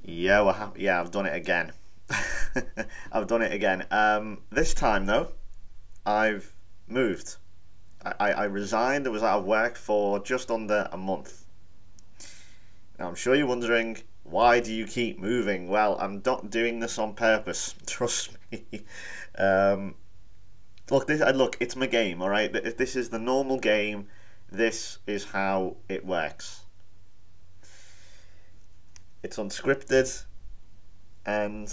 Yeah, yeah, I've done it again. I've done it again. This time though, I've moved. I resigned. I was out of work for just under a month. Now I'm sure you're wondering, why do you keep moving? Well, I'm not doing this on purpose. Trust me. Um, look, it's my game. All right, this is the normal game. This is how it works. It's unscripted and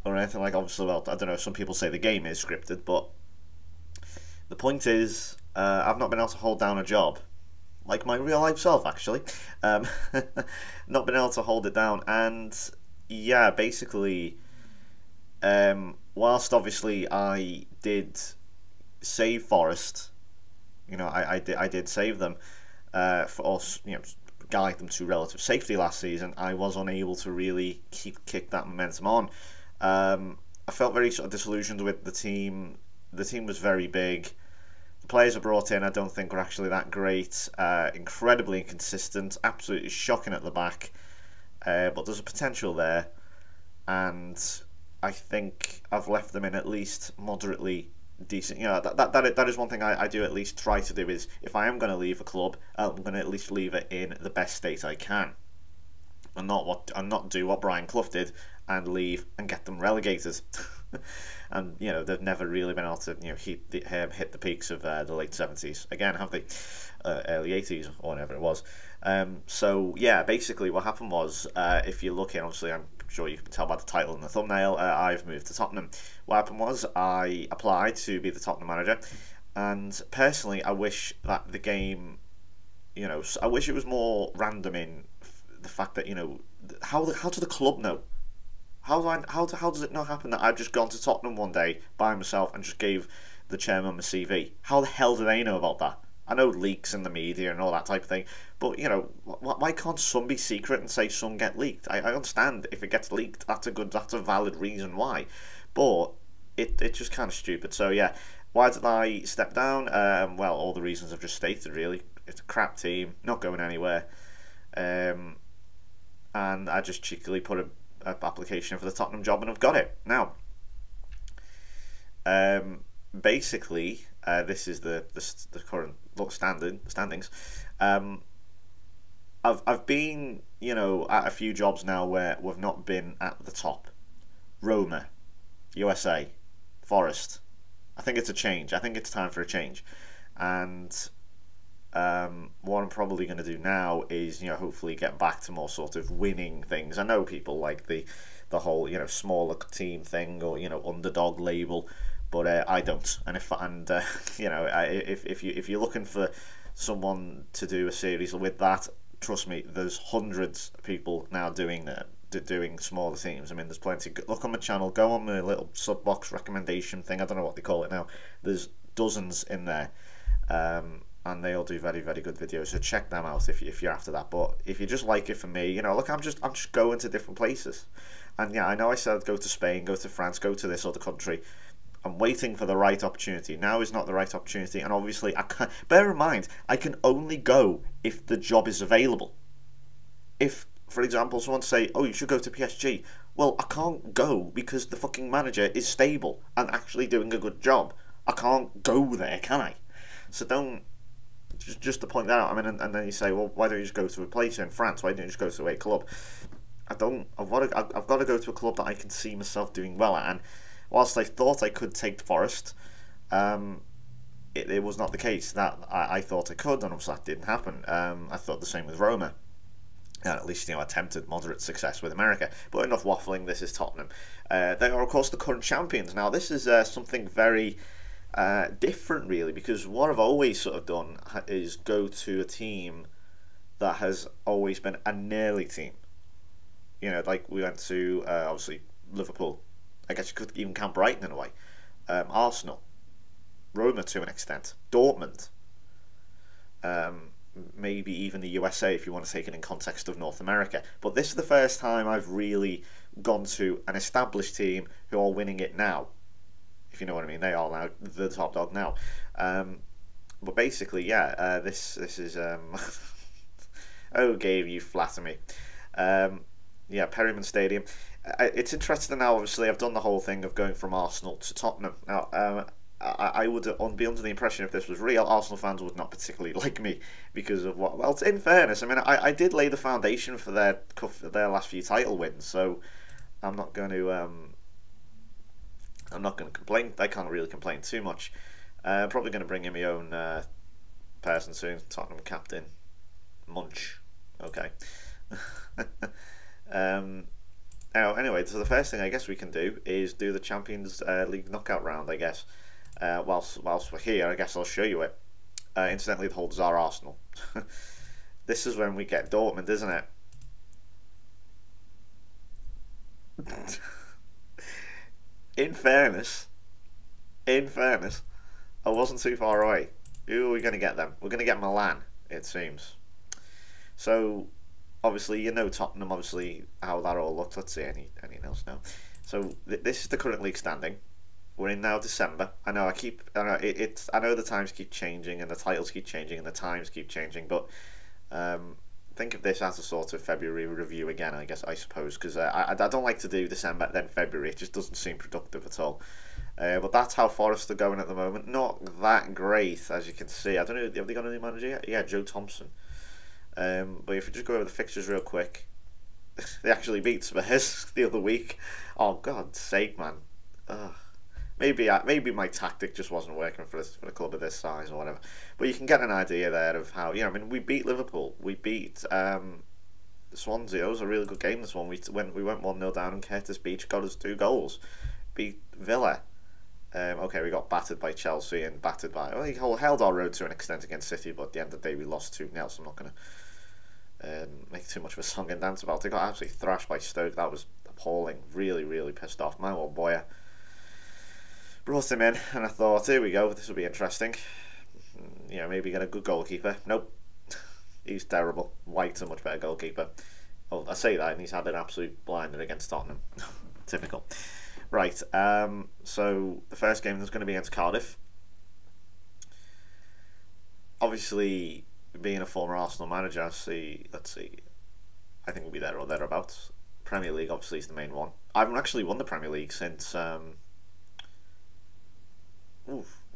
or anything like. Obviously, well, I don't know. Some people say the game is scripted, but the point is, I've not been able to hold down a job, like my real life self, actually. Um, not been able to hold it down, and yeah, basically, whilst obviously I did save Forest, I did save them for us, guide them to relative safety last season. I was unable to really kick that momentum on. I felt very sort of disillusioned with the team. The team was very big. The players I brought in, I don't think were actually that great. Incredibly inconsistent, absolutely shocking at the back. But there's a potential there, and I think I've left them in at least moderately decent. That is one thing I do at least try to do, is if I am going to leave a club, I'm going to at least leave it in the best state I can, and not do what Brian Clough did and leave and get them relegated. And they've never really been able to hit the peaks of the late 70s again, have they? Early 80s or whatever it was. So yeah, basically what happened was, if you look in, obviously I'm sure you can tell by the title and the thumbnail, I've moved to Tottenham. What happened was I applied to be the Tottenham manager, and personally I wish that the game, I wish it was more random in the fact that how does the club know? How does it not happen that I've just gone to Tottenham one day by myself and just gave the chairman my CV? How the hell do they know about that? I know leaks in the media and all that type of thing, but why can't some be secret and say some get leaked? I understand if it gets leaked, that's a valid reason why, but it's just kind of stupid. So yeah, why did I step down? Well, all the reasons I've just stated really. It's a crap team, not going anywhere, and I just cheekily put a application for the Tottenham job, and I've got it now. Basically, this is the current standings. I've been at a few jobs now where we've not been at the top. Roma, USA, Forest. I think it's a change. I think it's time for a change, and what I'm probably going to do now is hopefully get back to more sort of winning things. I know people like the whole smaller team thing, or underdog label, but I don't. And if you're looking for someone to do a series with that, trust me, there's hundreds of people now doing that. Doing smaller teams. I mean, there's plenty. Look on my channel, go on my little sub box recommendation thing. I don't know what they call it now. There's dozens in there. And they all do very, very good videos, so check them out if you're after that. But if you just like it for me, look, I'm just going to different places, and yeah, I know I said go to Spain, go to France, go to this other country. I'm waiting for the right opportunity. Now is not the right opportunity, and obviously I can bear in mind I can only go if the job is available. If, for example, someone say, "Oh, you should go to PSG," well, I can't go because the fucking manager is stable and actually doing a good job. I can't go there, can I? So don't. Just to point that out, I mean, and then you say, well, why don't you just go to a place in France? Why don't you just go to a club? I've got to go to a club that I can see myself doing well at. And whilst I thought I could take Forest, it was not the case that I thought I could, and obviously that didn't happen. I thought the same with Roma. And at least attempted moderate success with America. But enough waffling. This is Tottenham. They are of course the current champions. Now this is something very different really, because what I've always sort of done is go to a team that has always been a nearly team. Like we went to obviously Liverpool. I guess you could even count Brighton in a way. Arsenal, Roma to an extent, Dortmund, maybe even the USA if you want to take it in context of North America. But this is the first time I've really gone to an established team who are winning it now. If you know what I mean, they are now the top dog now. But basically, yeah, this is oh, Gabe, you flatter me. Yeah, Perryman Stadium. It's interesting now. Obviously, I've done the whole thing of going from Arsenal to Tottenham. Now, I would be under the impression if this was real, Arsenal fans would not particularly like me because of what. Well, in fairness, I mean, I did lay the foundation for their last few title wins, so I'm not going to I'm not going to complain. I can't really complain too much. Probably going to bring in my own person soon. Tottenham captain Munch. Okay. um, Now, anyway, so the first thing I guess we can do is do the Champions League knockout round. I guess whilst we're here, I guess I'll show you it. Incidentally, the holders are Arsenal. This is when we get Dortmund, isn't it? in fairness, in fairness, I wasn't too far away. Who are we going to get them? We're going to get Milan, it seems. So, obviously, you know Tottenham, obviously, how that all looks. Let's see anything else now. So, this is the current league standing. We're in now December. I know I know the times keep changing and the titles keep changing and the times keep changing, but think of this as a sort of February review again, I suppose, because I don't like to do December then February. It just doesn't seem productive at all. But that's how Forest are going at the moment. Not that great, as you can see. I don't know, have they got a new manager yet? Yeah, Joe Thompson. But if we just go over the fixtures real quick, they actually beat Spurs the other week. Oh, God's sake, man. Ugh. Maybe my tactic just wasn't working for a club of this size or whatever. But you can get an idea there of how, I mean, we beat Liverpool. We beat Swansea. It was a really good game, this one. We went 1-0 down and Curtis Beach got us 2 goals. Beat Villa. Okay, we got battered by Chelsea and battered by... Well, we held our road to an extent against City, but at the end of the day we lost 2-0, so I'm not going to make too much of a song and dance about it. Got absolutely thrashed by Stoke. That was appalling. Really, really pissed off. My old boy. Brought him in, and I thought, here we go, this will be interesting. Maybe get a good goalkeeper. Nope. He's terrible. White's a much better goalkeeper. Oh, I say that, and he's had an absolute blinder against Tottenham. Typical. Right, so the first game is going to be against Cardiff. Obviously, being a former Arsenal manager, let's see, I think we'll be there or thereabouts. Premier League, obviously, is the main one. I haven't actually won the Premier League since...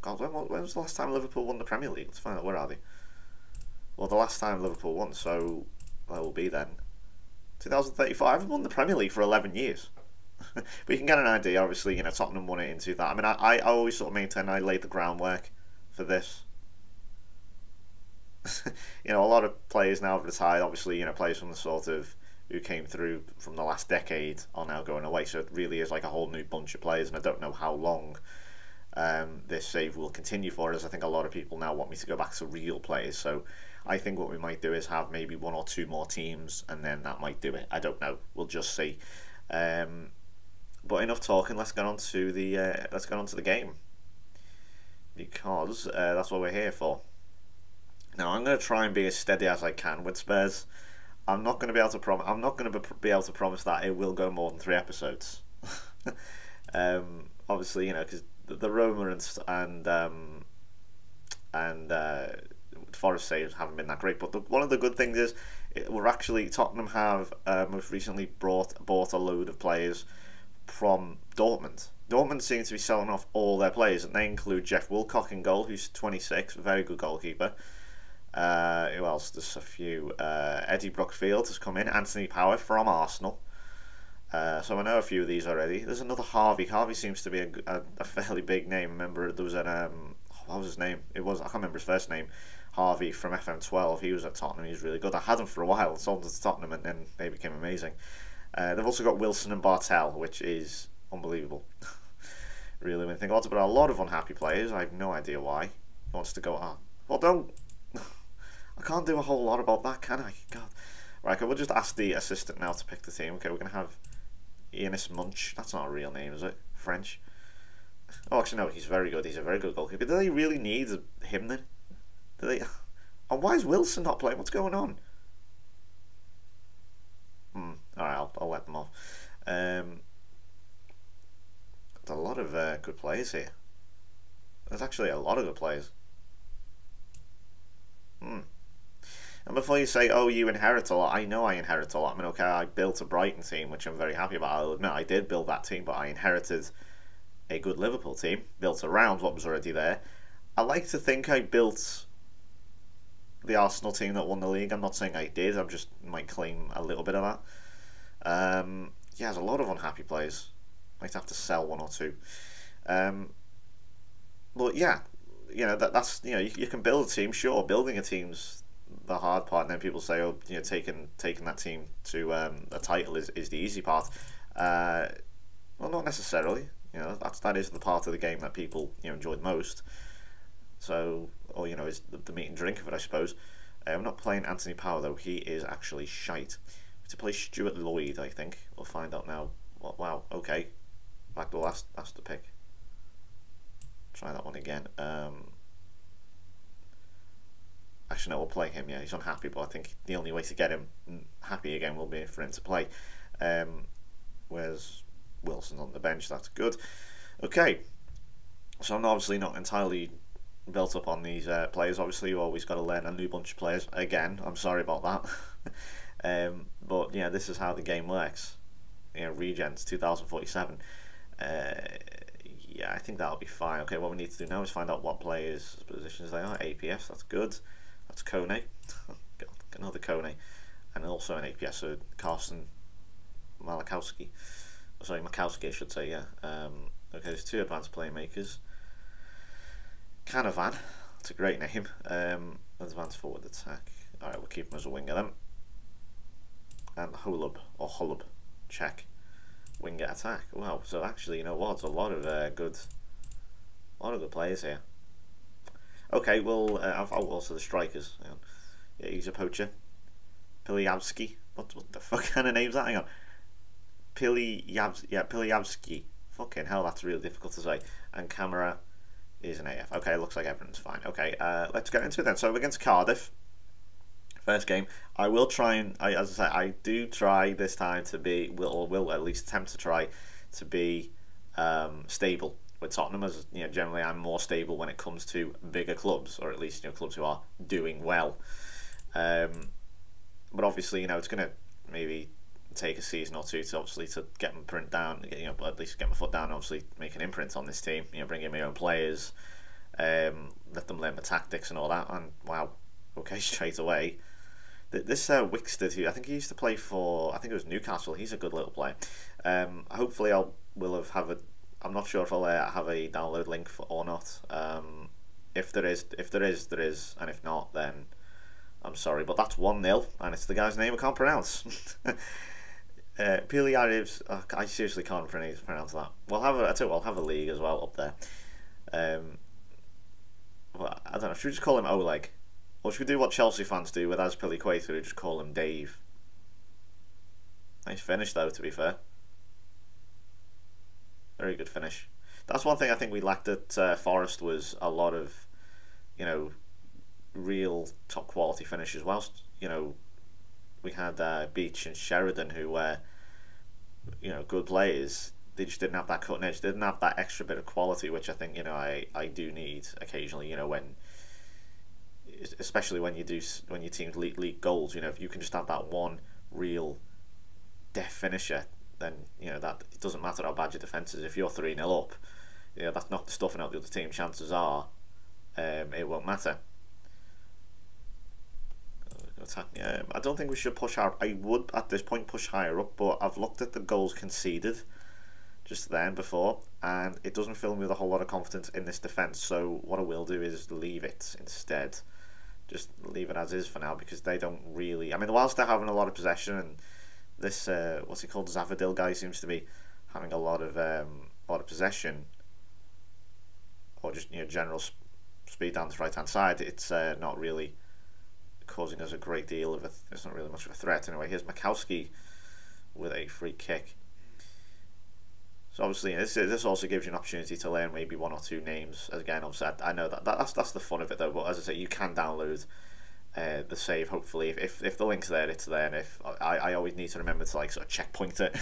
God, when was the last time Liverpool won the Premier League? Let's find out, where are they? Well, the last time Liverpool won, so that will be then 2035. I haven't won the Premier League for 11 years. But you can get an idea, obviously, Tottenham won it into that. I mean, I always sort of maintain I laid the groundwork for this. A lot of players now have retired, obviously, players from the sort of who came through from the last decade are now going away, so it really is like a whole new bunch of players, and I don't know how long this save will continue for, as I think a lot of people now want me to go back to real players. So I think what we might do is have maybe 1 or 2 more teams, and then that might do it. I don't know. We'll just see. But enough talking. Let's get on to the game, because that's what we're here for. Now I'm going to try and be as steady as I can with Spurs. I'm not going to be able to promise. I'm not going to be able to promise that it will go more than 3 episodes. Obviously, because the Roma and Forest saves haven't been that great. But one of the good things is Tottenham have most recently bought a load of players from Dortmund. Dortmund seem to be selling off all their players, and they include Jeff Wilcock in goal, who's 26, a very good goalkeeper. Who else? There's a few. Eddie Brookfield has come in. Anthony Power from Arsenal. So I know a few of these already. There's another Harvey. Harvey seems to be a fairly big name. Remember, there was what was his name? I can't remember his first name. Harvey from FM12. He was at Tottenham. He was really good. I had him for a while. Sold him to Tottenham, and then they became amazing. They've also got Wilson and Bartel, which is unbelievable. Really, when you think about it, but a lot of unhappy players. I have no idea why. He wants to go. Well, don't. I can't do a whole lot about that, can I? God. Right, okay, we'll just ask the assistant now to pick the team. Okay, we're going to have Ioannis Munch. That's not a real name, is it? French. Oh, actually, no, he's very good. He's a very good goalkeeper. Do they really need him then? Do they? And why is Wilson not playing? What's going on? Alright, I'll let them off. There's a lot of good players here. There's actually a lot of good players. And before you say, oh, you inherit a lot, I know I inherit a lot. I mean, okay, I built a Brighton team, which I'm very happy about. I'll admit I did build that team, but I inherited a good Liverpool team, built around what was already there. I like to think I built the Arsenal team that won the league. I'm not saying I did, I just might claim a little bit of that. Yeah, there's a lot of unhappy players. Might have to sell one or two. But yeah, that's you can build a team. Sure, building a team's the hard part, and then people say, oh, taking that team to a title is the easy part. Well, not necessarily. That is the part of the game that people enjoyed most. So, or is the meat and drink of it, I suppose. I'm not playing Anthony Power though. He is actually shite. To play Stuart Lloyd, I think. We'll find out now. Wow. Okay. Backdoor that's the pick. Try that one again. Actually, no, we'll play him. Yeah, he's unhappy, but I think the only way to get him happy again will be for him to play. Whereas Wilson's on the bench. That's good. Okay. So I'm obviously not entirely built up on these players. Obviously, you always got to learn a new bunch of players. Again, I'm sorry about that. But yeah, this is how the game works. Regens 2047. Yeah, I think that'll be fine. Okay, what we need to do now is find out what players' positions they are. APS, that's good. That's Kone. God, another Kone. And also an APS, so Carson Malakowski. Sorry, Makowski, I should say, yeah. Okay, there's two advanced playmakers. Canavan, that's a great name. Advanced forward attack. Alright, we'll keep him as a winger then. And Holub, check. Winger attack. Wow, so actually, you know what? A lot of good players here. Okay, well, also the strikers. Hang on. Yeah, he's a poacher. Pilyavsky. What the fuck kind of name's that? Hang on. Pilyavsky. Fucking hell, that's really difficult to say. And Camera is an AF. Okay, looks like everyone's fine. Okay, let's get into it then. So against Cardiff, first game, I will try and, as I say, I do try this time to be, will at least attempt to try to be stable with Tottenham. As generally I'm more stable when it comes to bigger clubs, or at least clubs who are doing well. But obviously, it's going to maybe take a season or two to get my print down, but at least get my foot down. Obviously, make an imprint on this team. Bring in my own players, let them learn the tactics and all that. And wow, okay, straight away. This Wickstead, who I think he used to play for, I think it was Newcastle. He's a good little player. Hopefully, I'm not sure if I'll have a download link or not. If there is, there is, and if not, then I'm sorry. But that's 1-0, and it's the guy's name I can't pronounce. Pilyarivs, I seriously can't pronounce that. I'll have a league as well up there. Well, I don't know. Should we just call him Oleg? Or should we do what Chelsea fans do with Azpilicueta, who just call him Dave? Nice finish, though, to be fair. Very good finish. That's one thing I think we lacked at Forest, was a lot of, real top quality finishes. Whilst, we had Beach and Sheridan, who were, good players, they just didn't have that cutting edge, didn't have that extra bit of quality, which I think, I do need occasionally, when, especially when your teams leak goals, if you can just have that one real deft finisher, then that it doesn't matter how bad your defence is. If you're 3-0 up, that's not stuffing out the other team. Chances are, it won't matter. I don't think we should push higher. I would at this point push higher up, but I've looked at the goals conceded just then before, and it doesn't fill me with a whole lot of confidence in this defence. So what I will do is leave it instead. Just leave it as is for now, because they don't really. I mean, whilst they're having a lot of possession, and this what's he called, Zavadil guy seems to be having a lot of possession, or just general speed down the right hand side, it's not really causing us a great deal of it's not really much of a threat. Anyway, here's Makowski with a free kick. So obviously this also gives you an opportunity to learn maybe one or two names. Again, obviously I know that's the fun of it though. But as I say, you can download the save. Hopefully, if the link's there, it's there. And if I always need to remember to sort of checkpoint it,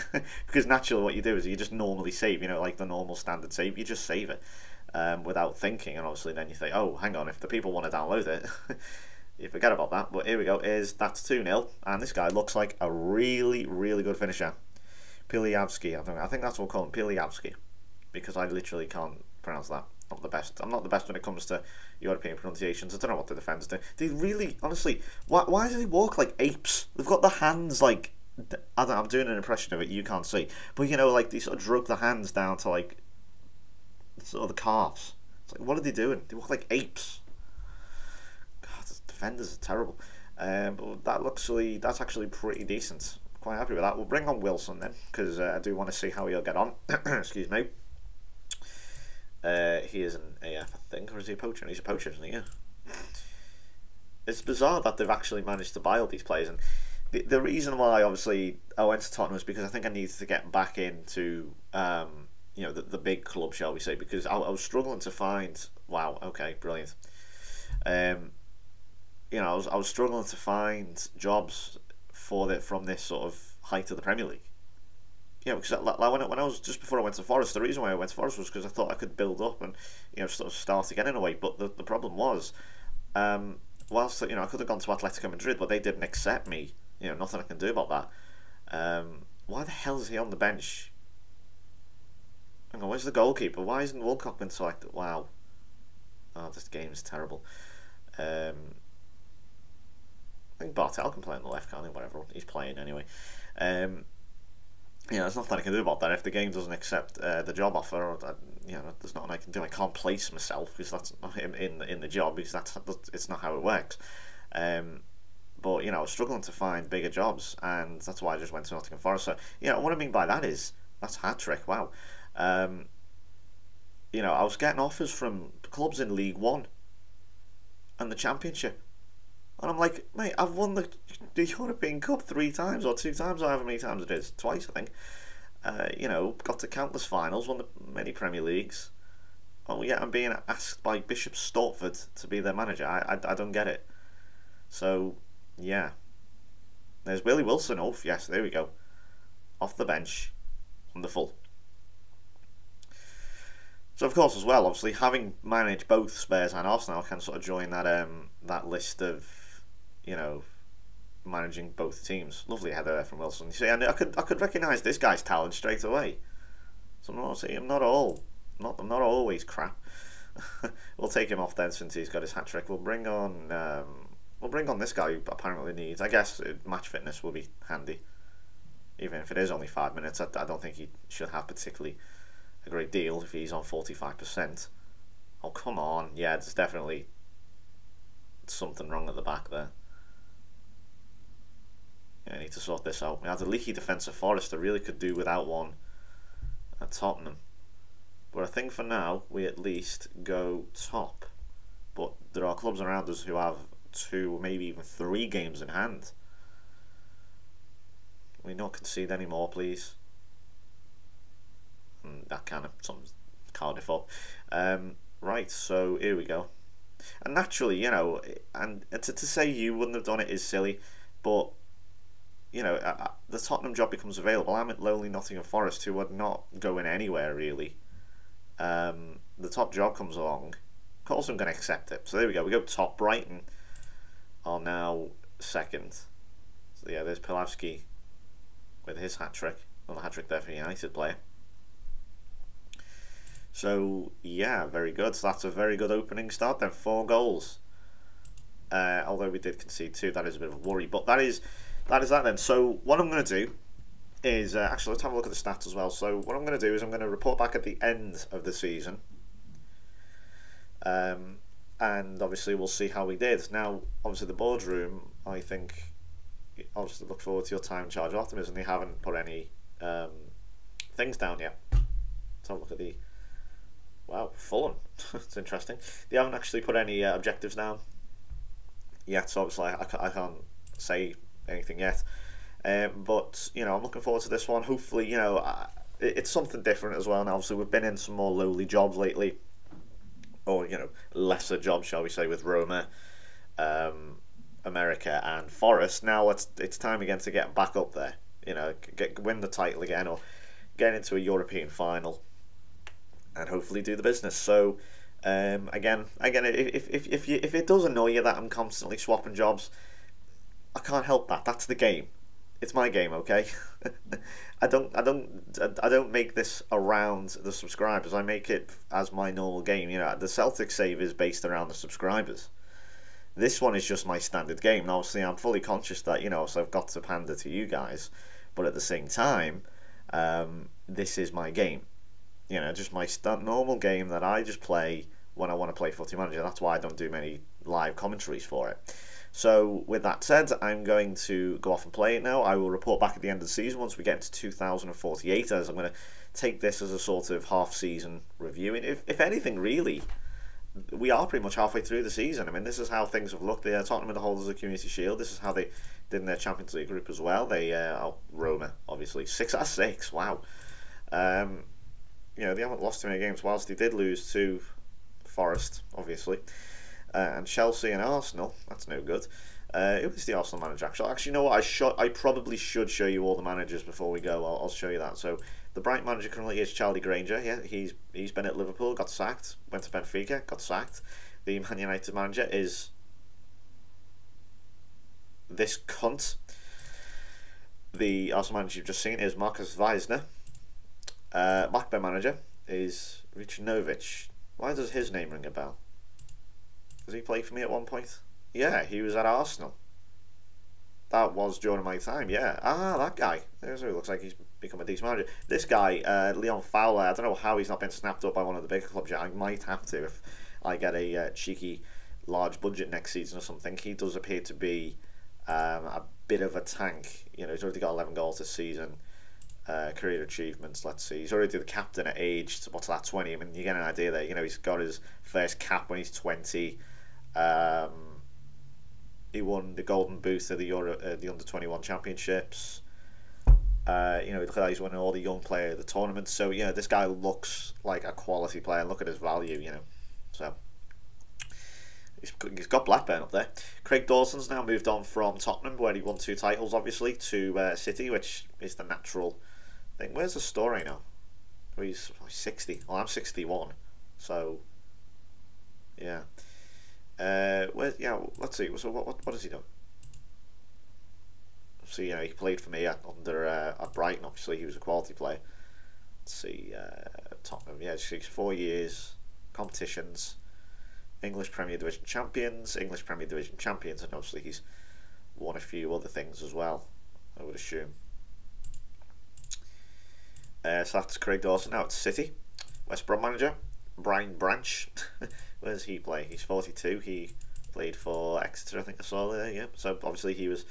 because naturally what you do is you just normally save. Like the normal standard save, you just save it without thinking. And obviously then you think, oh, hang on, if the people want to download it, You forget about that. But here we go. That's 2-0, and this guy looks like a really, really good finisher. Pilyavsky, I think that's what we'll call him, Pilyavsky, because I literally can't pronounce that. Not the best. I'm not the best when it comes to European pronunciations. I don't know what the defenders do. They really, honestly, why do they walk like apes? They've got the hands like, I'm doing an impression of it. You can't see, but you know, like they sort of drug the hands down to like sort of the calves. It's like, what are they doing? They walk like apes. God, the defenders are terrible. But that's actually pretty decent. Quite happy with that. We'll bring on Wilson then, because I do want to see how he'll get on. Excuse me. He is an AF, I think, or is he a poacher? He's a poacher, isn't he? Yeah. It's bizarre that they've actually managed to buy all these players, and the reason why obviously I went to Tottenham was because I think I needed to get back into the big club, shall we say, because I was struggling to find. Wow. Okay. Brilliant. I was struggling to find jobs from this sort of height of the Premier League. Because when I was just before I went to Forest, the reason why I went to Forest was because I thought I could build up and sort of start again in a way. But the problem was, whilst I could have gone to Atletico Madrid, but they didn't accept me. Nothing I can do about that. Why the hell is he on the bench? Hang on, where's the goalkeeper? Why isn't Wilcock been selected? Wow. Oh, this game is terrible. I think Bartel can play on the left, can't he? Whatever, he's playing anyway. There's nothing I can do about that. If the game doesn't accept the job offer, there's nothing I can do. I can't place myself because that's not in the job, because it's not how it works. But I was struggling to find bigger jobs, and that's why I just went to Nottingham Forest. So what I mean by that is that's a hat trick. Wow. I was getting offers from clubs in League One and the Championship. And I'm like, mate, I've won the European Cup 3 times or 2 times, or however many times it is, twice I think. Got to countless finals, won the many Premier Leagues. Oh yeah, I'm being asked by Bishop Stortford to be their manager. I don't get it. So yeah, there's Willie Wilson. Oh yes, there we go, off the bench, wonderful. So of course, as well, obviously having managed both Spurs and Arsenal, I can sort of join that list of managing both teams. Lovely header there from Wilson. You see, I could recognise this guy's talent straight away. So I'm not always crap. We'll take him off then, since he's got his hat trick. We'll bring on this guy who apparently needs. I guess match fitness will be handy, even if it is only 5 minutes. I don't think he should have particularly a great deal if he's on 45%. Oh come on, yeah, there's definitely something wrong at the back there. Yeah, I need to sort this out. We had a leaky defensive Forest. I really could do without one at Tottenham. But I think for now, we at least go top. But there are clubs around us who have 2, maybe even 3 games in hand. Can we not concede any more, please? That kind of sums Cardiff up. Right, so here we go. And naturally, and to say you wouldn't have done it is silly, but the Tottenham job becomes available. I'm at lowly Nottingham Forest, who are not going anywhere really. The top job comes along. Of course, I'm going to accept it. So there we go. We go top. Brighton are now second. So yeah, there's Pilavsky with his hat trick. Another hat trick there for the United player. So yeah, very good. So that's a very good opening start then. 4 goals. Although we did concede 2, that is a bit of a worry. But that is that then. So what I'm going to do is actually, let's have a look at the stats as well. So what I'm going to do is I'm going to report back at the end of the season, and obviously we'll see how we did. Now, obviously the boardroom, I think, obviously look forward to your time in charge of optimism. They haven't put any things down yet. Let's have a look at the. Wow, Fulham. It's interesting. They haven't actually put any objectives down yet, so obviously I can't say anything yet. But I'm looking forward to this one. Hopefully, it's something different as well. And obviously, we've been in some more lowly jobs lately, or lesser jobs, shall we say, with Roma, America, and Forest. Now it's time again to get back up there. Win the title again, or get into a European final, and hopefully do the business. So Again, if it does annoy you that I'm constantly swapping jobs, I can't help that. That's the game. It's my game, okay? I don't make this around the subscribers. I make it as my normal game. You know, the Celtic save is based around the subscribers. This one is just my standard game. And obviously, I'm fully conscious that, you know, so I've got to pander to you guys, but at the same time, this is my game. You know, just my normal game that I just play when I want to play Footy Manager. That's why I don't do many live commentaries for it. So with that said, I'm going to go off and play it now. I will report back at the end of the season once we get to 2048, as I'm going to take this as a sort of half-season review. And if anything, really, we are pretty much halfway through the season. I mean, this is how things have looked. Tottenham are the holders of the Community Shield. This is how they did in their Champions League group as well. Roma, obviously, 6 out of 6. Wow. You know, they haven't lost too many games, whilst they did lose to Forest, obviously. And Chelsea and Arsenal, that's no good. Who is the Arsenal manager, actually? Actually, you know what? I probably should show you all the managers before we go. I'll show you that. So, the Brighton manager currently is Charlie Granger. Yeah, he's been at Liverpool, got sacked. Went to Benfica, got sacked. The Man United manager is this cunt. The Arsenal manager you've just seen is Marcus Weisner. Blackburn manager is Richard Novich. Why does his name ring a bell? Does he play for me at one point? Yeah, he was at Arsenal. That was during my time, yeah. Ah, that guy. There's who looks like he's become a decent manager. This guy, Leon Fowler, I don't know how he's not been snapped up by one of the bigger clubs yet. I might have to if I get a cheeky large budget next season or something. He does appear to be a bit of a tank. You know, he's already got 11 goals this season. Career achievements, let's see. He's already the captain at age, what's that, 20? I mean, you get an idea there. You know, he's got his first cap when he's 20. He won the Golden Boot of the Under-21 Championships. You know, look at that, he's winning all the young player of the tournament. So, yeah, this guy looks like a quality player. Look at his value, you know. So, he's got Blackburn up there. Craig Dawson's now moved on from Tottenham, where he won 2 titles, obviously, to City, which is the natural thing. Where's the story now? Oh, he's 60. Well, I'm 61. So, yeah. Let's see. So what has he done? So, you know, he played for me at Brighton. Obviously, he was a quality player. Let's see, Tottenham. Yeah, 4 years, competitions, English Premier Division champions, and obviously he's won a few other things as well, I would assume. So that's Craig Dawson. Now it's City. West Brom manager Brian Branch. Where does he play? He's 42. He played for Exeter, I think I saw there. Yeah. So obviously he was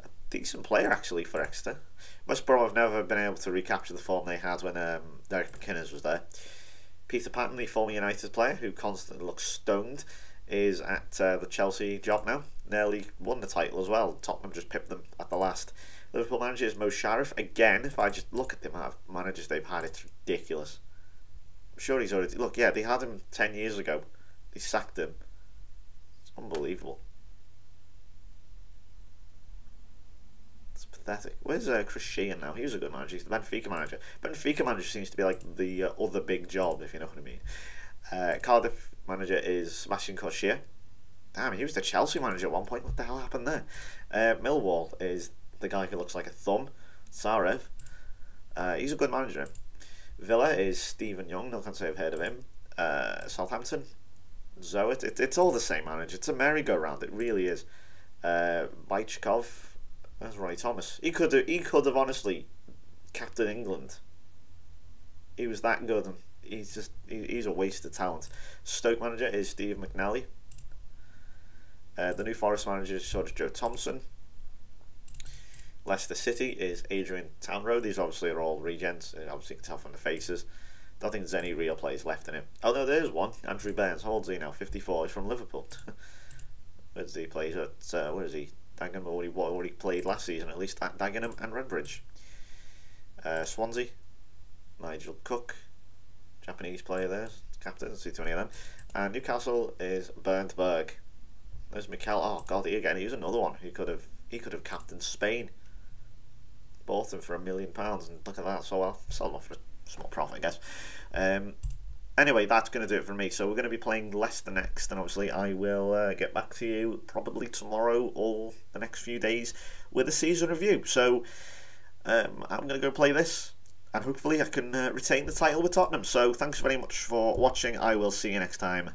a decent player actually for Exeter. West Brom have never been able to recapture the form they had when Derek McInnes was there. Peter Patton, the former United player who constantly looks stoned, is at the Chelsea job now. Nearly won the title as well. Tottenham just pipped them at the last. Liverpool manager is Mo Sharif. Again, if I just look at the amount of managers they've had, it's ridiculous. I'm sure he's already... Look, yeah, they had him 10 years ago. They sacked him. It's unbelievable. It's pathetic. Where's Chris Sheehan now? He was a good manager. He's the Benfica manager. Benfica manager seems to be like the other big job, if you know what I mean. Cardiff manager is Sebastian Corchia. Damn, he was the Chelsea manager at one point. What the hell happened there? Millwall is the guy who looks like a thumb, Sarev. He's a good manager. Villa is Stephen Young. No, can't say I've heard of him. Southampton, Zoet. It's all the same manager. It's a merry-go-round. It really is. Baichkov. That's Ronnie Thomas. He could have honestly captained England. He was that good, and he's a waste of talent. Stoke manager is Steve McNally. The new Forest manager is sort of Joe Thompson. Leicester City is Adrian Townroad. These obviously are all regens. Obviously, you can tell from the faces. Don't think there's any real players left in him. Oh no, there's one. Andrew Burns. How old is he now? 54. He's from Liverpool. Where does he play? At where is he? Dagenham. What he played last season, at least at Dagenham and Redbridge. Swansea. Nigel Cook, Japanese player there, captain. See too many of them. And Newcastle is Bernd Berg. There's Mikel. Oh God, he was another one. He could have captained Spain. Bought him for £1 million, and look at that. So I'll sell him off for a small profit, I guess. Anyway, that's going to do it for me. So we're going to be playing Leicester next, and obviously I will get back to you probably tomorrow or the next few days with a season review. So I'm going to go play this, and hopefully I can retain the title with Tottenham. So thanks very much for watching. I will see you next time.